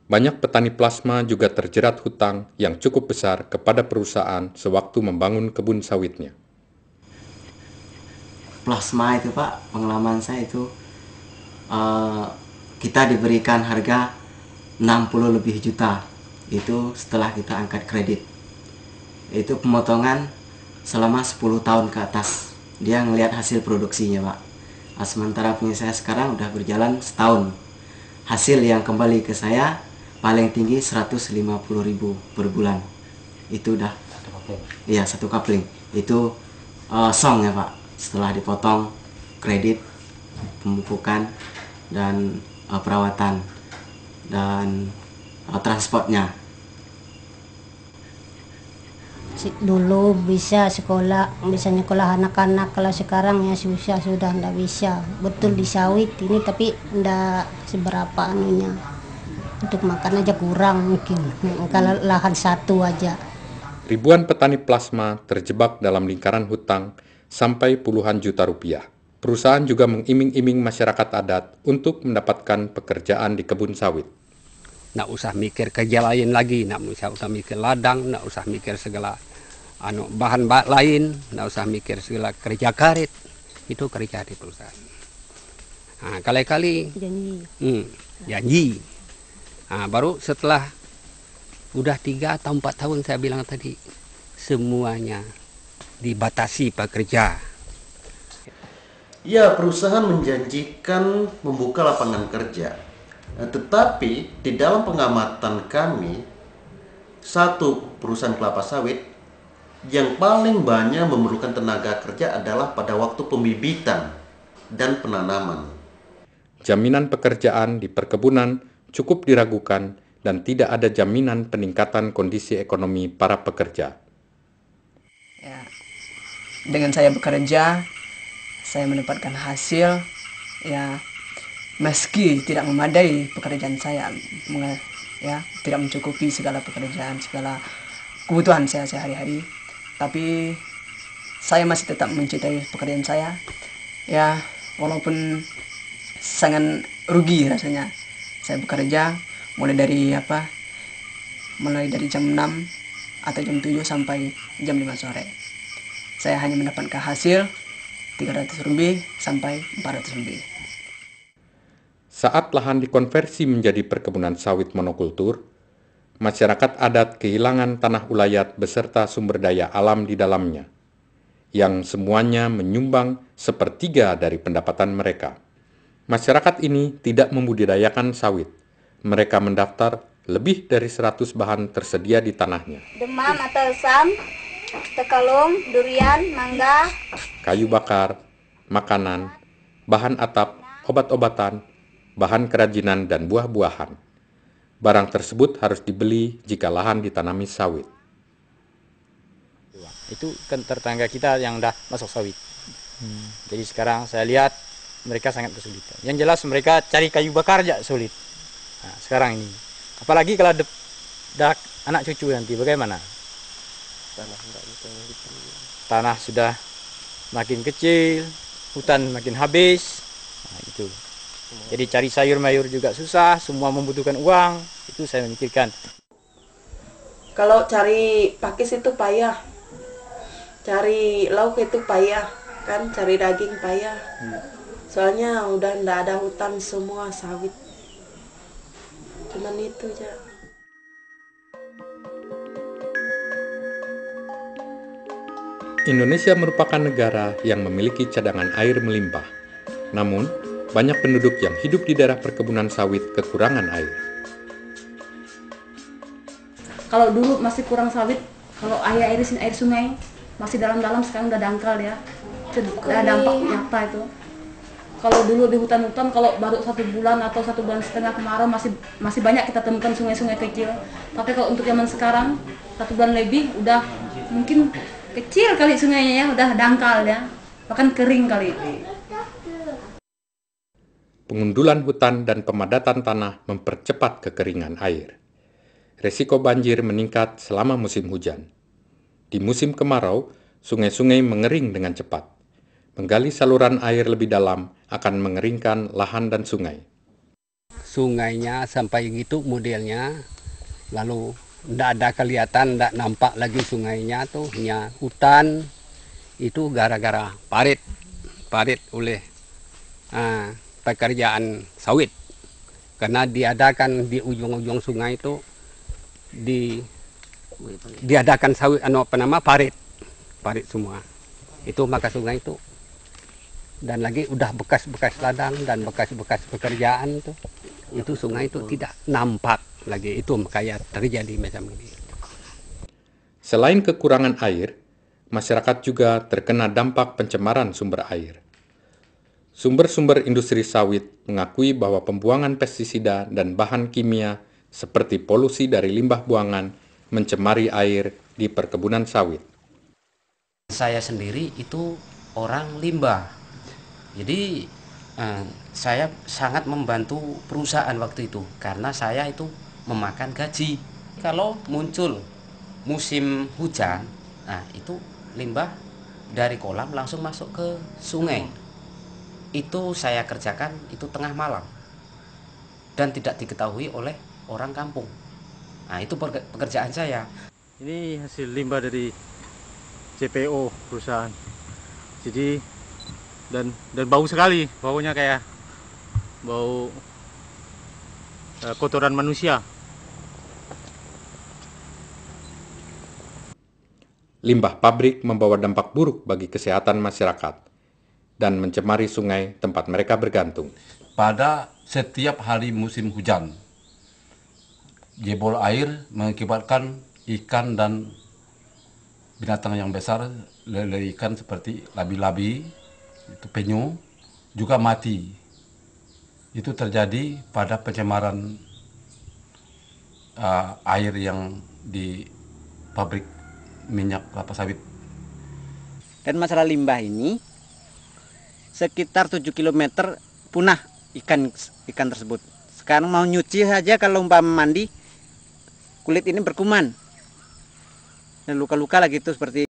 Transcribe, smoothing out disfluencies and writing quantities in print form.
Banyak petani plasma juga terjerat hutang yang cukup besar kepada perusahaan sewaktu membangun kebun sawitnya. Plasma itu Pak, pengalaman saya itu kita diberikan harga 60 lebih juta. Itu setelah kita angkat kredit. Itu pemotongan selama 10 tahun ke atas. Dia ngelihat hasil produksinya Pak. Sementara punya saya sekarang udah berjalan setahun. Hasil yang kembali ke saya paling tinggi 150.000 per bulan. Itu udah satu kapling. Iya, satu kapling. Itu song ya Pak. Setelah dipotong kredit, pemupukan dan perawatan dan transportnya. Dulu bisa sekolah, bisa nyekolah anak-anak, kalau sekarang ya susah, sudah ndak bisa. Betul di sawit ini tapi ndak seberapa anunya. Untuk makan aja kurang mungkin, kalau lahan satu aja. Ribuan petani plasma terjebak dalam lingkaran hutang sampai puluhan juta rupiah. Perusahaan juga mengiming-iming masyarakat adat untuk mendapatkan pekerjaan di kebun sawit. Nggak usah mikir kerja lain lagi, nggak usah mikir ladang, nggak usah mikir segala bahan lain, nggak usah mikir segala kerja karet, itu kerja di perusahaan. Nah, kali-kali janji. Nah, baru setelah udah 3 atau 4 tahun saya bilang tadi, semuanya dibatasi pekerja. Ya, perusahaan menjanjikan membuka lapangan kerja. Tetapi di dalam pengamatan kami, satu perusahaan kelapa sawit yang paling banyak memerlukan tenaga kerja adalah pada waktu pembibitan dan penanaman. Jaminan pekerjaan di perkebunan cukup diragukan dan tidak ada jaminan peningkatan kondisi ekonomi para pekerja. Ya, dengan saya bekerja, saya mendapatkan hasil, ya meski tidak memadai pekerjaan saya, ya tidak mencukupi segala pekerjaan, segala kebutuhan saya sehari-hari, tapi saya masih tetap mencintai pekerjaan saya, ya walaupun sangat rugi rasanya. Saya bekerja mulai dari jam 6 atau jam 7 sampai jam 5 sore. Saya hanya mendapatkan hasil 300 lebih sampai 400 lebih. Saat lahan dikonversi menjadi perkebunan sawit monokultur, masyarakat adat kehilangan tanah ulayat beserta sumber daya alam di dalamnya, yang semuanya menyumbang 1/3 dari pendapatan mereka. Masyarakat ini tidak membudidayakan sawit. Mereka mendaftar lebih dari 100 bahan tersedia di tanahnya. Demam atau asam, tekalung, durian, mangga, Kayu bakar, makanan, bahan atap, obat-obatan, bahan kerajinan, dan buah-buahan. Barang tersebut harus dibeli jika lahan ditanami sawit. Itu kan tetangga kita yang udah masuk sawit. Jadi sekarang saya lihat mereka sangat kesulitan. Yang jelas mereka cari kayu bakar aja sulit. Nah, sekarang ini. Apalagi kalau ada anak cucu nanti bagaimana? Tanah sudah makin kecil, hutan makin habis. Nah, itu. Jadi cari sayur mayur juga susah, semua membutuhkan uang. Itu saya memikirkan. Kalau cari pakis itu payah. Cari lauk itu payah, kan cari daging payah. Soalnya udah ndak ada hutan, semua sawit. Cuman itu aja. Indonesia merupakan negara yang memiliki cadangan air melimpah. Namun, banyak penduduk yang hidup di daerah perkebunan sawit kekurangan air. Kalau dulu masih kurang sawit, kalau air sungai masih dalam-dalam, sekarang udah dangkal ya. Itu udah dampak nyata itu. Kalau dulu di hutan-hutan, kalau baru 1 bulan atau 1,5 bulan kemarau masih banyak kita temukan sungai-sungai kecil. Tapi kalau untuk zaman sekarang 1 bulan lebih udah mungkin kecil kali sungainya ya, udah dangkal ya, bahkan kering kali. Pengundulan hutan dan pemadatan tanah mempercepat kekeringan air. Resiko banjir meningkat selama musim hujan. Di musim kemarau, sungai-sungai mengering dengan cepat. Menggali saluran air lebih dalam akan mengeringkan lahan dan sungai. sungainya sampai gitu modelnya, lalu tidak ada kelihatan, tidak nampak lagi sungainya tuh, hanya hutan. Itu gara-gara parit oleh pekerjaan sawit, karena diadakan di ujung-ujung sungai itu diadakan sawit, parit semua itu, maka sungai itu, dan lagi udah bekas-bekas ladang dan bekas-bekas pekerjaan tuh, itu sungai itu tidak nampak lagi, itu makanya terjadi macam ini. Selain kekurangan air, masyarakat juga terkena dampak pencemaran sumber air. Sumber-sumber industri sawit mengakui bahwa pembuangan pestisida dan bahan kimia seperti polusi dari limbah buangan mencemari air di perkebunan sawit. Saya sendiri itu orang limbah, jadi saya sangat membantu perusahaan waktu itu karena saya itu memakan gaji. Kalau muncul musim hujan, nah itu limbah dari kolam langsung masuk ke sungai. Itu saya kerjakan itu tengah malam dan tidak diketahui oleh orang kampung. Nah itu pekerjaan saya. Ini hasil limbah dari CPO perusahaan. Jadi dan bau sekali, baunya kayak bau kotoran manusia. Limbah pabrik membawa dampak buruk bagi kesehatan masyarakat dan mencemari sungai tempat mereka bergantung. Pada setiap hari musim hujan, jebol air mengakibatkan ikan dan binatang yang besar, lele ikan seperti labi-labi, itu penyu, juga mati. Itu terjadi pada pencemaran air yang di pabrik minyak kelapa sawit. Dan masalah limbah ini, sekitar 7 km punah ikan tersebut. Sekarang mau nyuci saja, kalau umpama mandi, kulit ini berkuman dan luka-luka lah gitu, seperti